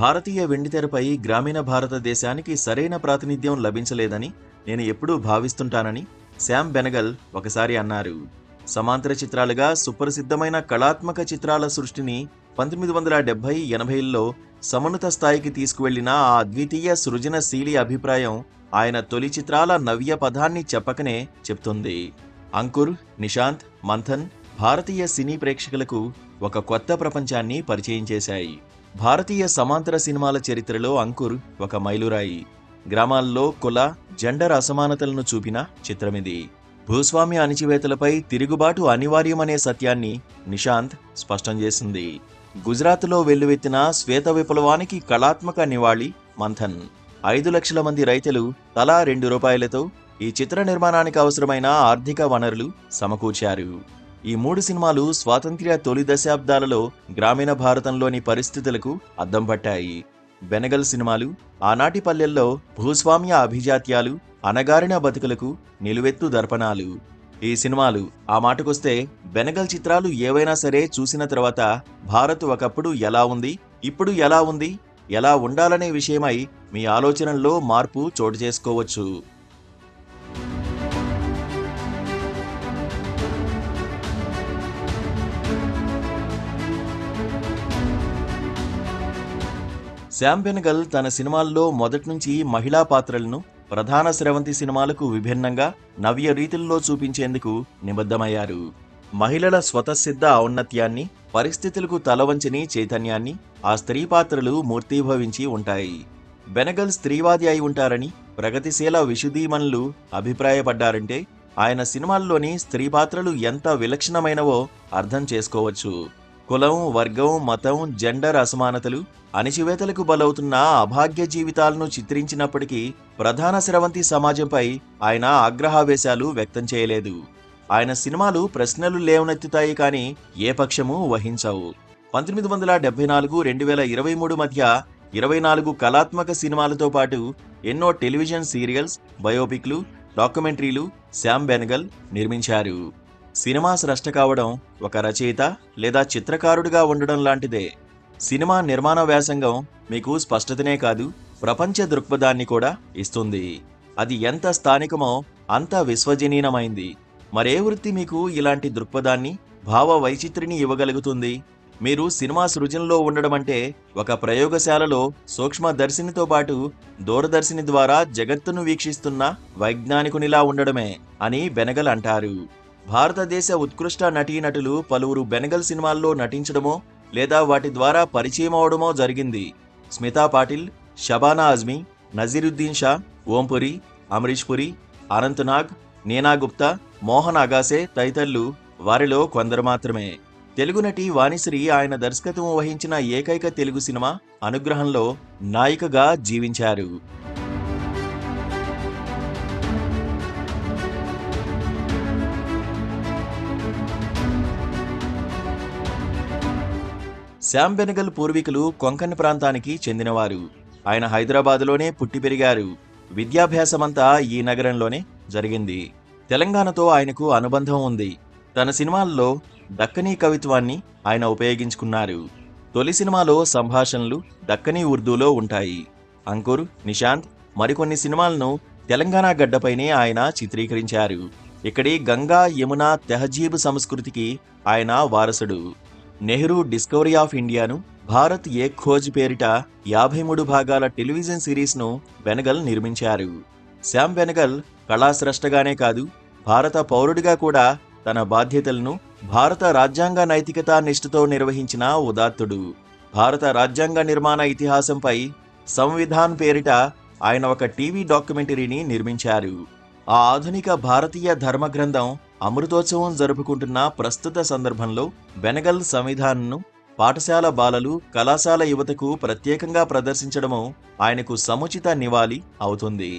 భారతీయ వెండితెరపై గ్రామీణ భారతదేశానికి సరైన ప్రాతినిధ్యం లభించలేదని నేను ఎప్పుడూ భావిస్తుంటానని శామ్ బెనగల్ ఒకసారి అన్నారు. సమాంతర చిత్రాలుగా సుప్రసిద్ధమైన కళాత్మక చిత్రాల సృష్టిని 1970-80ల్లో సమున్నత స్థాయికి తీసుకువెళ్లిన ఆ అద్వితీయ సృజనశీలి అభిప్రాయం ఆయన తొలి చిత్రాల నవ్య పదాన్ని చెప్పకనే చెప్తుంది. అంకుర్, నిశాంత్, మంథన్ భారతీయ సినీ ప్రేక్షకులకు ఒక కొత్త ప్రపంచాన్ని పరిచయం చేశాయి. భారతీయ సమాంతర సినిమాల చరిత్రలో అంకుర్ ఒక మైలురాయి. గ్రామాల్లో కుల, జెండర్ అసమానతలను చూపిన చిత్రమిది. భూస్వామ్య అణిచివేతలపై తిరుగుబాటు అనివార్యమనే సత్యాన్ని నిశాంత్ స్పష్టం చేసింది. గుజరాత్లో వెల్లువెత్తిన శ్వేత విప్లవానికి కళాత్మక నివాళి మంథన్. 5 లక్షల మంది రైతులు తలా ₹2 ఈ చిత్ర నిర్మాణానికి అవసరమైన ఆర్థిక వనరులు సమకూర్చారు. ఈ 3 సినిమాలు స్వాతంత్ర్య తొలి దశాబ్దాలలో గ్రామీణ భారతంలోని పరిస్థితులకు అద్దం పట్టాయి. బెనగల్ సినిమాలు ఆనాటి పల్లెల్లో భూస్వామ్య అభిజాత్యాలు, అణగారిన బతుకులకు నిలువెత్తు దర్పణాలు. ఈ సినిమాలు ఆ మాటకొస్తే బెనగల్ చిత్రాలు ఏవైనా సరే చూసిన తర్వాత భారత్ ఒకప్పుడు ఎలా ఉంది, ఇప్పుడు ఎలా ఉంది, ఎలా ఉండాలనే విషయమై మీ ఆలోచనల్లో మార్పు చోటు చేసుకోవచ్చు. శామ్ బెనగల్ తన సినిమాల్లో మొదట్నుంచి మహిళా పాత్రలను ప్రధాన స్రవంతి సినిమాలకు విభిన్నంగా నవ్య రీతుల్లో చూపించేందుకు నిబద్ధమయ్యారు. మహిళల స్వతసిద్ధ ఔన్నత్యాన్ని, పరిస్థితులకు తలవంచని చైతన్యాన్ని ఆ స్త్రీ పాత్రలు మూర్తీభవించి ఉంటాయి. బెనగల్ స్త్రీవాది అయి ఉంటారని ప్రగతిశీల విశుద్ధీమణులు అభిప్రాయపడ్డారంటే ఆయన సినిమాల్లోని స్త్రీ పాత్రలు ఎంత విలక్షణమైనవో అర్థం చేసుకోవచ్చు. కులం, వర్గం, మతం, జెండర్ అసమానతలు, అణిచివేతలకు బలవుతున్న అభాగ్య జీవితాలను చిత్రించినప్పటికీ ప్రధాన స్రవంతి సమాజంపై ఆయన ఆగ్రహావేశాలు వ్యక్తం చేయలేదు. ఆయన సినిమాలు ప్రశ్నలు లేవనెత్తుతాయి కానీ ఏ పక్షమూ వహించవు. 1974-2023 మధ్య 24 కళాత్మక సినిమాలతో పాటు ఎన్నో టెలివిజన్ సీరియల్స్, బయోపిక్లు, డాక్యుమెంటరీలు శామ్ బెనగల్ నిర్మించారు. సినిమా స్రష్ట కావడం ఒక రచయిత లేదా చిత్రకారుడిగా ఉండడం లాంటిదే. సినిమా నిర్మాణ వ్యాసంగం మీకు స్పష్టతనే కాదు, ప్రపంచ దృక్పథాన్ని కూడా ఇస్తుంది. అది ఎంత స్థానికమో అంత విశ్వజనీనమైంది. మరే వృత్తి మీకు ఇలాంటి దృక్పథాన్ని, భావ వైచిత్రిని ఇవ్వగలుగుతుంది? మీరు సినిమా సృజనలో ఉండడమంటే ఒక ప్రయోగశాలలో సూక్ష్మదర్శినితో పాటు దూరదర్శిని ద్వారా జగత్తును వీక్షిస్తున్న వైజ్ఞానికునిలా ఉండడమే అని బెనగల్ అంటారు. భారతదేశ ఉత్కృష్ట నటీనటులు పలువురు బెనగల్ సినిమాల్లో నటించడమో లేదా వాటి ద్వారా పరిచయం అవడమో జరిగింది. స్మితా పాటిల్, షబానా అజ్మీ, నజీరుద్దీన్ షా, ఓంపురి, అమరీష్ పురి, అనంత్ నాగ్, నీనా గుప్తా, మోహన్ అగాసే తదితరులు వారిలో కొందరు మాత్రమే. తెలుగు నటి వాణిశ్రీ ఆయన దర్శకత్వం వహించిన ఏకైక తెలుగు సినిమా అనుగ్రహంలో నాయికగా జీవించారు. శామ్ బెనగల్ పూర్వీకులు కొంకణ్ ప్రాంతానికి చెందినవారు. ఆయన హైదరాబాదులోనే పుట్టి పెరిగారు. విద్యాభ్యాసమంతా ఈ నగరంలోనే జరిగింది. తెలంగాణతో ఆయనకు అనుబంధం ఉంది. తన సినిమాల్లో దక్కనీ కవిత్వాన్ని ఆయన ఉపయోగించుకున్నారు. తొలి సినిమాలో సంభాషణలు దక్కనీ ఉర్దూలో ఉంటాయి. అంకుర్, నిశాంత్ మరికొన్ని సినిమాలను తెలంగాణ గడ్డపైనే ఆయన చిత్రీకరించారు. ఇక్కడి గంగా, యమున, తెహజీబ్ సంస్కృతికి ఆయన వారసుడు. నెహ్రూ డిస్కవరీ ఆఫ్ ఇండియాను, భారత్ ఏక్ ఖోజ్ పేరిట 53 భాగాల టెలివిజన్ సిరీస్ను బెనగల్ నిర్మించారు. శామ్ బెనగల్ కళాస్రష్టగానే కాదు, భారత పౌరుడిగా కూడా తన బాధ్యతలను భారత రాజ్యాంగ నైతికతా నిష్ఠతో నిర్వహించిన ఉదాత్తుడు. భారత రాజ్యాంగ నిర్మాణ ఇతిహాసంపై సంవిధాన్ పేరిట ఆయన ఒక టీవీ డాక్యుమెంటరీని నిర్మించారు. ఆ ఆధునిక భారతీయ ధర్మగ్రంథం అమృతోత్సవం జరుపుకుంటున్న ప్రస్తుత సందర్భంలో బెనగల్ సంవిధాన్ను పాఠశాల బాలలు, కళాశాల యువతకు ప్రత్యేకంగా ప్రదర్శించడము ఆయనకు సముచిత నివాళి అవుతుంది.